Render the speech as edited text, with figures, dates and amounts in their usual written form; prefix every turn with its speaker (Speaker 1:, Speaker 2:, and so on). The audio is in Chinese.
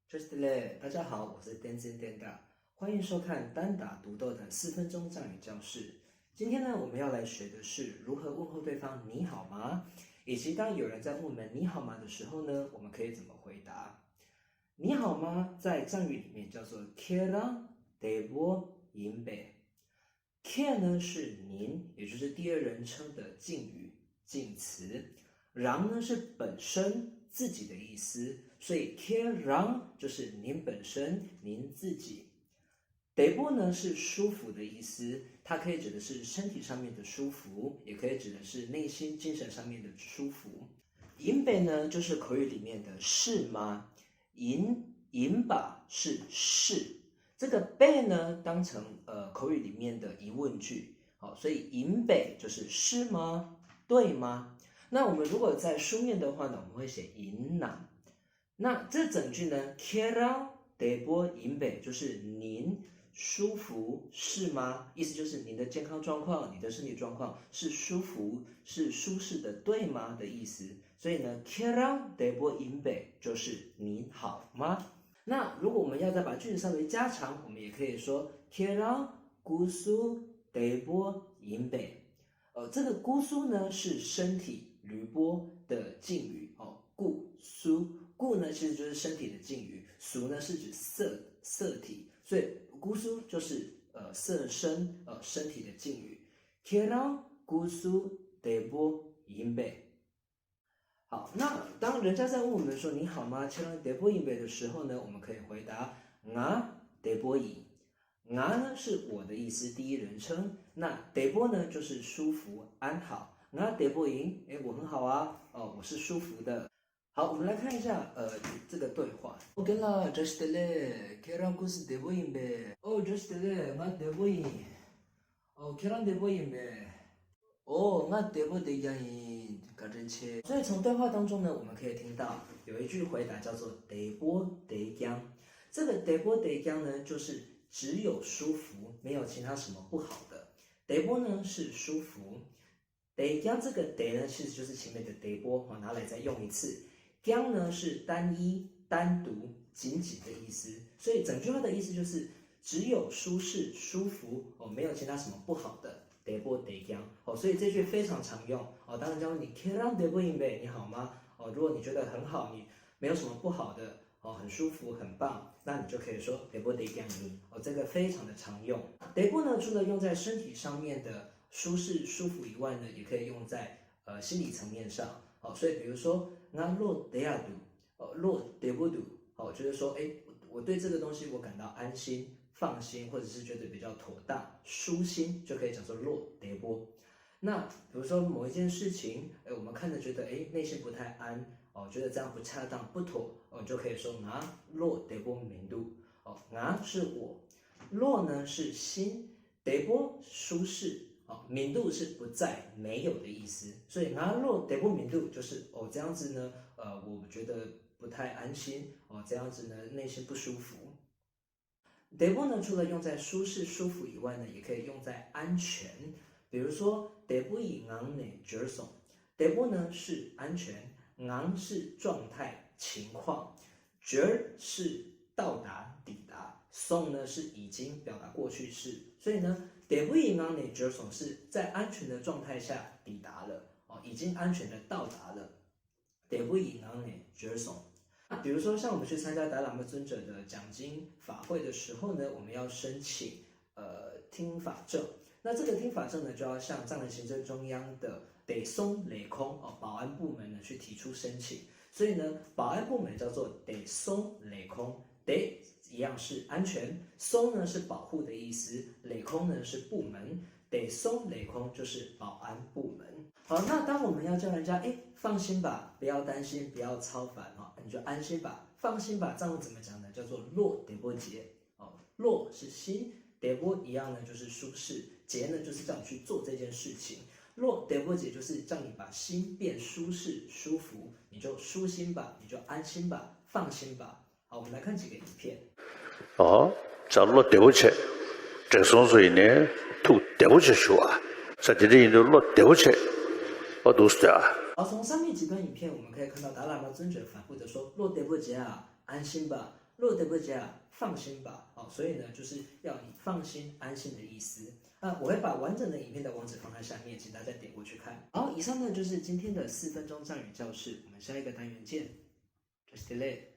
Speaker 1: Just l 大家好，我是 Dancing Danda，欢迎收看单打独斗的4分钟藏语教室。今天呢，我们要来学的是如何问候对方“你好吗”，以及当有人在问我们“你好吗”的时候呢，我们可以怎么回答。你好吗，在藏语里面叫做 Kera Debo Inbe。K 呢是您，也就是第二人称的敬语敬词。让呢是本身自己的意思，所以 Kera让就是您本身您自己。Debo 呢是舒服的意思，它可以指的是身体上面的舒服，也可以指的是内心精神上面的舒服。Inbe 呢就是口语里面的是吗？引吧是，这个被呢当成口语里面的疑问句，好，所以引北就是是吗？对吗？那我们如果在书面的话呢，我们会写引哪。那这整句呢 ，Kera debo引北就是您舒服是吗？意思就是您的健康状况，你的身体状况是舒服是舒适的，对吗的意思。所以呢 ，Kera debo inbe 就是你好吗？那如果我们要再把句子稍微加长，我们也可以说 Kera gusu debo inbe。这个gusu呢是身体吕波的敬语哦，gusu呢其实就是身体的敬语，su呢是指色体，所以gusu就是色身身体的敬语。Kera gusu debo inbe。好，那当人家在问我们说你好吗 ，Kera debo inbe 的时候呢，我们可以回答 nga debo in。nga 呢是我的意思，第一人称。那 debo 呢就是舒服安好。nga debo in， 我很好啊，我是舒服的。好，我们来看一下这个对话。OK 啦 ，just le kera gus debo in be。just le nga debo in。kera debo in be。nga debo de in。搞真切。所以从对话当中呢，我们可以听到有一句回答叫做 debo de yang。这个 debo de yang 呢，就是只有舒服，没有其他什么不好的。debo 呢是舒服 ，de yang 这个 de 呢，其实就是前面的 debo，拿来再用一次。yang 呢是单一、单独、紧紧的意思，所以整句话的意思就是只有舒适、舒服没有其他什么不好的。debo de yang 所以这句非常常用当然，假如你 Kera debo inbe 你好吗？如果你觉得很好，你没有什么不好的很舒服，很棒，那你就可以说 debo de yang ni 这个非常的常用。debo 呢，除了用在身体上面的舒适舒服以外呢，也可以用在心理层面上所以比如说 nga lo deadu，lo debo du，就是说我对这个东西我感到安心、放心，或者是觉得比较妥当、舒心，就可以讲说 lo debo。那比如说某一件事情，我们看着觉得内心不太安觉得这样不恰当、不妥就可以说 nga lo debo mindu。nga 是我 ，lo 呢是心 ，debo 舒适敏度是不在、没有的意思，所以 nga lo debo mindu 就是这样子呢，我觉得不太安心这样子呢内心不舒服。debo 呢，除了用在舒适、舒服以外呢，也可以用在安全。比如说 debo ngang ne jerson。debo 呢是安全 ，ngang 是状态、情况 ，jer 是到达、抵达 ，son 呢是已经表达过去式。所以呢 debo ngang ne jerson 是在安全的状态下抵达了已经安全的到达了。debo ngang ne jerson。那比如说，像我们去参加达喇嘛尊者的讲经法会的时候呢，我们要申请听法证。那这个听法证呢，就要向藏人行政中央的北松雷空保安部门呢去提出申请。所以呢，保安部门叫做北松雷空，北一样是安全，松呢是保护的意思，雷空呢是部门，北松雷空就是保安部门。好，那当我们要叫人家放心吧，不要担心，不要操烦你就安心吧，放心吧。藏文怎么讲呢？叫做落 debo 节落是心 ，debo 一样呢就是舒适，节呢就是叫你去做这件事情。落 debo 节就是叫你把心变舒适、舒服，你就舒心吧，你就安心吧，放心吧。好，我们来看几个影片。
Speaker 2: 자落 debo 节，这松水呢，土 debo 节说啊，实际的都落 debo 节。都是啊。
Speaker 1: 从上面几段影片，我们可以看到达喇嘛尊者反复的说：“落得不杰啊，安心吧。”若德不加，放心吧，所以呢，就是要你放心、安心的意思。我会把完整的影片的网址放在下面，请大家点过去看。好，以上呢就是今天的4分钟藏语教室，我们下一个单元见。Just delay。